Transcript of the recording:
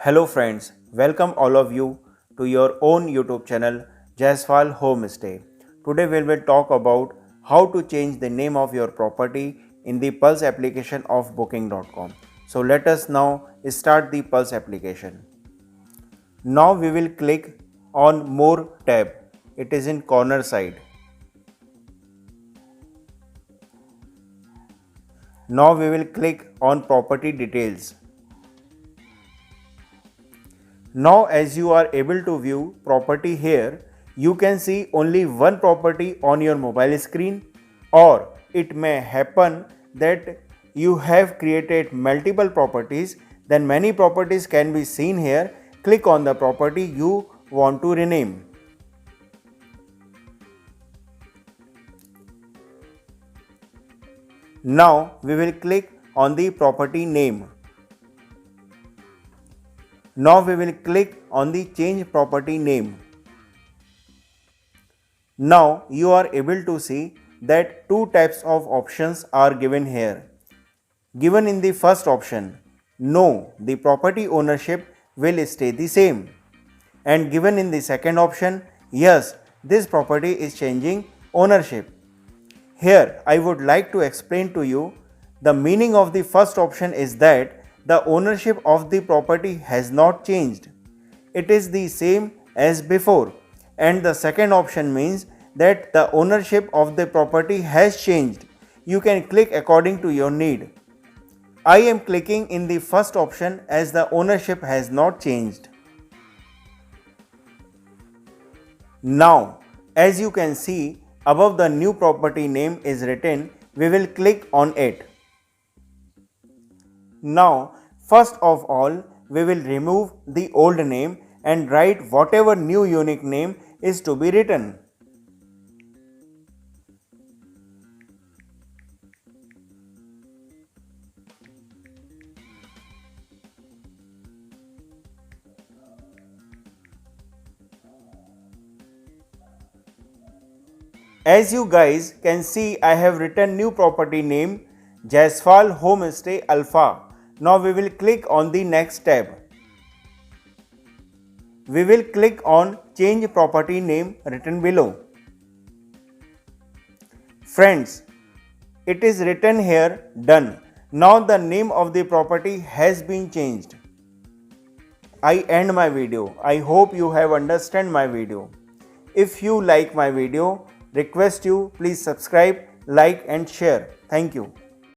Hello friends, welcome all of you to your own YouTube channel Jaiswal Homestay. Today we will talk about how to change the name of your property in the Pulse application of booking.com. So let us now start the Pulse application. Now we will click on More tab. It is in corner side. Now we will click on Property Details. Now as you are able to view property here, you can see only one property on your mobile screen, or it may happen that you have created multiple properties, then many properties can be seen here. Click on the property you want to rename. Now we will click on the property name. Now we will click on the change property name. Now you are able to see that two types of options are given here. Given in the first option, no, the property ownership will stay the same. And given in the second option, yes, this property is changing ownership. Here I would like to explain to you the meaning of the first option is that the ownership of the property has not changed. It is the same as before. And the second option means that the ownership of the property has changed. You can click according to your need. I am clicking in the first option as the ownership has not changed. Now, as you can see, above the new property name is written, we will click on it. Now, first of all, we will remove the old name and write whatever new unique name is to be written. As you guys can see, I have written new property name Jaiswal Homestay Alpha. Now we will click on the next tab. We will click on change property name written below. Friends, it is written here done. Now the name of the property has been changed. I end my video. I hope you have understood my video. If you like my video, request you please subscribe, like and share. Thank you.